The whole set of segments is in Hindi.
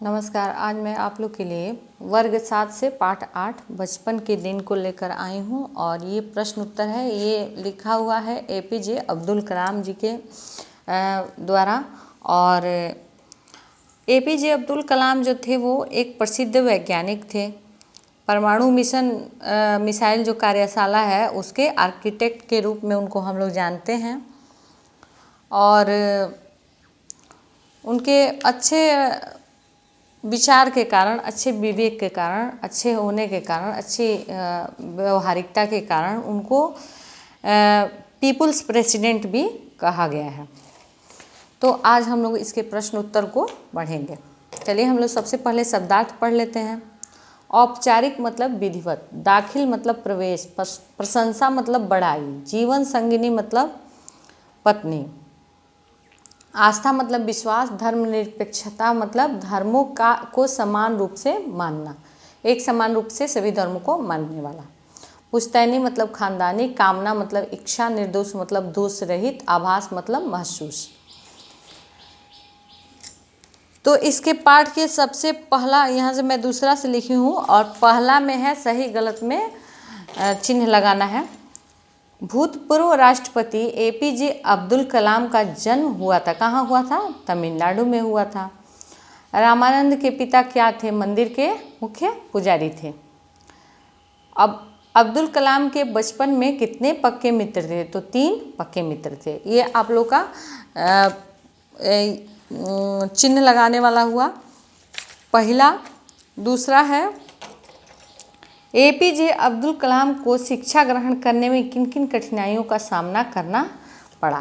नमस्कार। आज मैं आप लोग के लिए वर्ग 7 से पाठ 8 बचपन के दिन को लेकर आई हूँ और ये प्रश्न उत्तर है। ये लिखा हुआ है एपीजे अब्दुल कलाम जी के द्वारा। और एपीजे अब्दुल कलाम जो थे वो एक प्रसिद्ध वैज्ञानिक थे। परमाणु मिसाइल जो कार्यशाला है उसके आर्किटेक्ट के रूप में उनको हम लोग जानते हैं। और उनके अच्छे विचार के कारण, अच्छे विवेक के कारण, अच्छे होने के कारण, अच्छी व्यवहारिकता के कारण उनको पीपुल्स प्रेसिडेंट भी कहा गया है। तो आज हम लोग इसके प्रश्न उत्तर को पढ़ेंगे। चलिए हम लोग सबसे पहले शब्दार्थ पढ़ लेते हैं। औपचारिक मतलब विधिवत, दाखिल मतलब प्रवेश, प्रशंसा मतलब बड़ाई, जीवन संगिनी मतलब पत्नी, आस्था मतलब विश्वास, धर्मनिरपेक्षता मतलब धर्मों को समान रूप से मानना, एक समान रूप से सभी धर्मों को मानने वाला, पुश्तैनी मतलब खानदानी, कामना मतलब इच्छा, निर्दोष मतलब दोष रहित, आभास मतलब महसूस। तो इसके पाठ के सबसे पहला, यहाँ से मैं दूसरा से लिखी हूँ और पहला में है सही गलत में चिन्ह लगाना है। भूतपूर्व राष्ट्रपति एपीजे अब्दुल कलाम का जन्म हुआ था, कहाँ हुआ था? तमिलनाडु में हुआ था। रामानंद के पिता क्या थे? मंदिर के मुख्य पुजारी थे। अब अब्दुल कलाम के बचपन में कितने पक्के मित्र थे? तो 3 पक्के मित्र थे। ये आप लोग का चिन्ह लगाने वाला हुआ पहला। दूसरा है एपीजे अब्दुल कलाम को शिक्षा ग्रहण करने में किन किन कठिनाइयों का सामना करना पड़ा?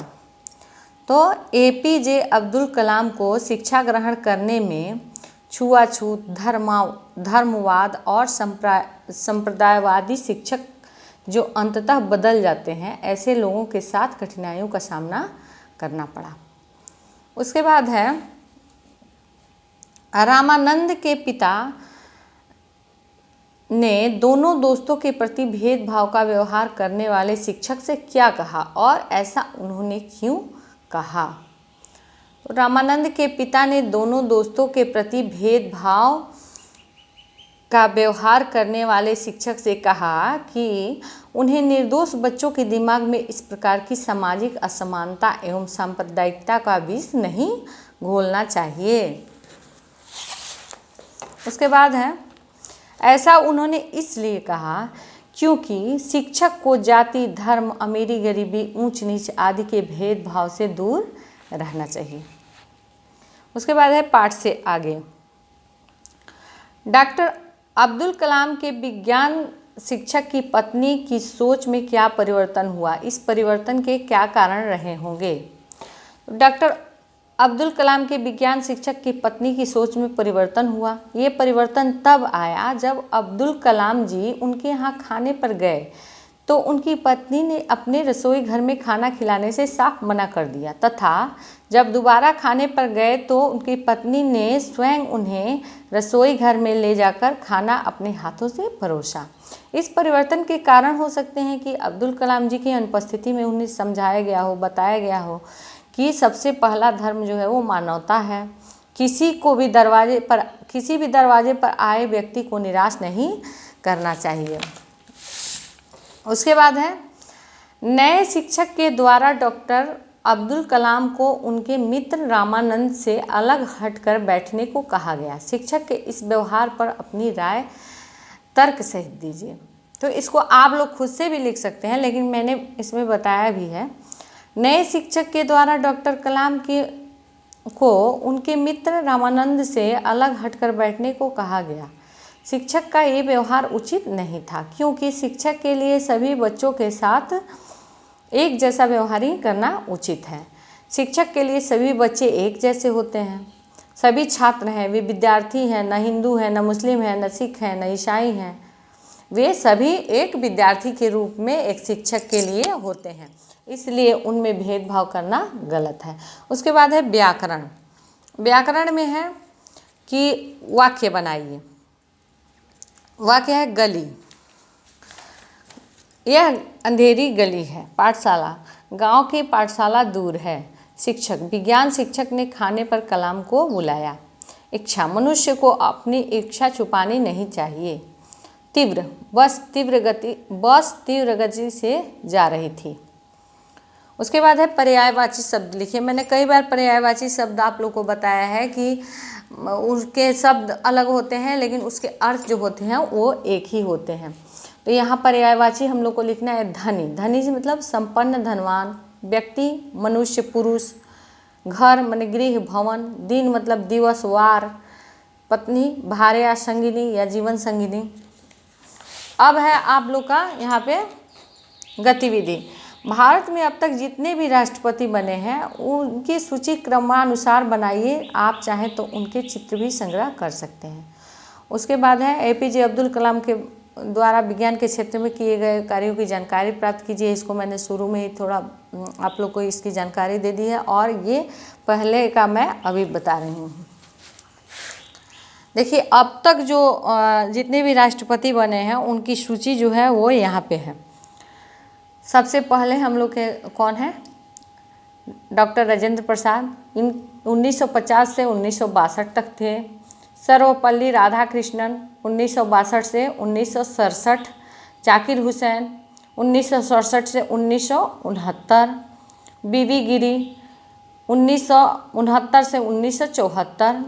तो एपीजे अब्दुल कलाम को शिक्षा ग्रहण करने में छुआछूत, धर्मवाद और संप्रदायवादी शिक्षक जो अंततः बदल जाते हैं, ऐसे लोगों के साथ कठिनाइयों का सामना करना पड़ा। उसके बाद है रामानंद के पिता ने दोनों दोस्तों के प्रति भेदभाव का व्यवहार करने वाले शिक्षक से क्या कहा और ऐसा उन्होंने क्यों कहा? तो रामानंद के पिता ने दोनों दोस्तों के प्रति भेदभाव का व्यवहार करने वाले शिक्षक से कहा कि उन्हें निर्दोष बच्चों के दिमाग में इस प्रकार की सामाजिक असमानता एवं सांप्रदायिकता का विष नहीं घोलना चाहिए। उसके बाद है ऐसा उन्होंने इसलिए कहा क्योंकि शिक्षक को जाति, धर्म, अमीरी, गरीबी, ऊंच नीच आदि के भेदभाव से दूर रहना चाहिए। उसके बाद है पाठ से आगे। डॉक्टर अब्दुल कलाम के विज्ञान शिक्षक की पत्नी की सोच में क्या परिवर्तन हुआ? इस परिवर्तन के क्या कारण रहे होंगे? डॉक्टर अब्दुल कलाम के विज्ञान शिक्षक की पत्नी की सोच में परिवर्तन हुआ। ये परिवर्तन तब आया जब अब्दुल कलाम जी उनके यहाँ खाने पर गए तो उनकी पत्नी ने अपने रसोई घर में खाना खिलाने से साफ मना कर दिया, तथा जब दोबारा खाने पर गए तो उनकी पत्नी ने स्वयं उन्हें रसोई घर में ले जाकर खाना अपने हाथों से परोसा। इस परिवर्तन के कारण हो सकते हैं कि अब्दुल कलाम जी की अनुपस्थिति में उन्हें समझाया गया हो, बताया गया हो कि सबसे पहला धर्म जो है वो मानवता है। किसी भी दरवाजे पर आए व्यक्ति को निराश नहीं करना चाहिए। उसके बाद है नए शिक्षक के द्वारा डॉक्टर अब्दुल कलाम को उनके मित्र रामानंद से अलग हटकर बैठने को कहा गया। शिक्षक के इस व्यवहार पर अपनी राय तर्क सहित दीजिए। तो इसको आप लोग खुद से भी लिख सकते हैं, लेकिन मैंने इसमें बताया भी है। नए शिक्षक के द्वारा डॉक्टर कलाम को उनके मित्र रामानंद से अलग हटकर बैठने को कहा गया। शिक्षक का ये व्यवहार उचित नहीं था क्योंकि शिक्षक के लिए सभी बच्चों के साथ एक जैसा व्यवहार ही करना उचित है। शिक्षक के लिए सभी बच्चे एक जैसे होते हैं। सभी छात्र हैं, वे विद्यार्थी हैं, न हिंदू हैं, न मुस्लिम हैं, न सिख हैं, न ईसाई हैं। वे सभी एक विद्यार्थी के रूप में एक शिक्षक के लिए होते हैं, इसलिए उनमें भेदभाव करना गलत है। उसके बाद है व्याकरण। व्याकरण में है कि वाक्य बनाइए। वाक्य है गली, यह अंधेरी गली है। पाठशाला, गांव की पाठशाला दूर है। शिक्षक, विज्ञान शिक्षक ने खाने पर कलाम को बुलाया। इच्छा, मनुष्य को अपनी इच्छा छुपानी नहीं चाहिए। तीव्र, बस तीव्र गति से जा रही थी। उसके बाद है पर्यायवाची शब्द लिखिए। मैंने कई बार पर्यायवाची शब्द आप लोग को बताया है कि उसके शब्द अलग होते हैं लेकिन उसके अर्थ जो होते हैं वो एक ही होते हैं। तो यहाँ पर्यायवाची हम लोग को लिखना है धनी। धनी से मतलब संपन्न, धनवान। व्यक्ति, मनुष्य, पुरुष। घर माने गृह, भवन। दिन मतलब दिवस, वार। पत्नी, भार्या, संगिनी या जीवन संगिनी। अब है आप लोग का यहाँ पे गतिविधि। भारत में अब तक जितने भी राष्ट्रपति बने हैं उनकी सूची क्रमानुसार बनाइए। आप चाहें तो उनके चित्र भी संग्रह कर सकते हैं। उसके बाद है एपीजे अब्दुल कलाम के द्वारा विज्ञान के क्षेत्र में किए गए कार्यों की जानकारी प्राप्त कीजिए। इसको मैंने शुरू में ही थोड़ा आप लोग को इसकी जानकारी दे दी है और ये पहले का मैं अभी बता रही हूँ। देखिए अब तक जो जितने भी राष्ट्रपति बने हैं उनकी सूची जो है वो यहाँ पे है। सबसे पहले हम लोग के कौन है? डॉक्टर राजेंद्र प्रसाद, इन 1950 से 1962 तक थे। सर्वपल्ली राधाकृष्णन 1962 से 1967। जाकिर हुसैन 1967 से 1969। बीवी गिरी 1969 से 1974।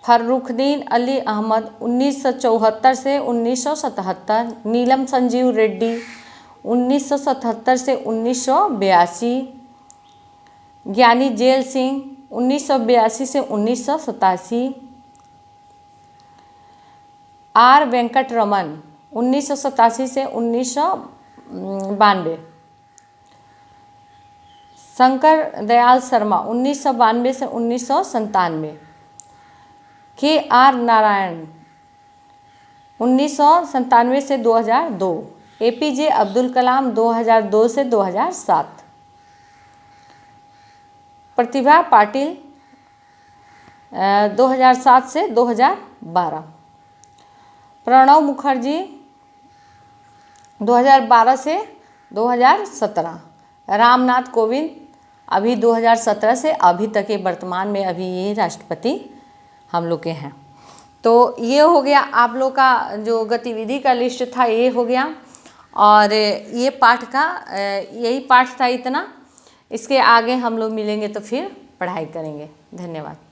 फर्रुखदीन अली अहमद 1974 से 1977। नीलम संजीव रेड्डी 1977 से 1982। ज्ञानी जेल सिंह 1982 से 1987। आर वेंकट रमन 1987 से 1992। शंकर दयाल शर्मा 1992 से 1997। के आर नारायण 1997 से 2002। एपीजे अब्दुल कलाम 2002 से 2007। प्रतिभा पाटिल 2007 से 2012। प्रणव मुखर्जी 2012 से 2017। रामनाथ कोविंद अभी 2017 से अभी तक के वर्तमान में अभी ये राष्ट्रपति हम लोग के हैं। तो ये हो गया आप लोग का जो गतिविधि का लिस्ट था ये हो गया और ये पाठ का यही पाठ था इतना। इसके आगे हम लोग मिलेंगे तो फिर पढ़ाई करेंगे। धन्यवाद।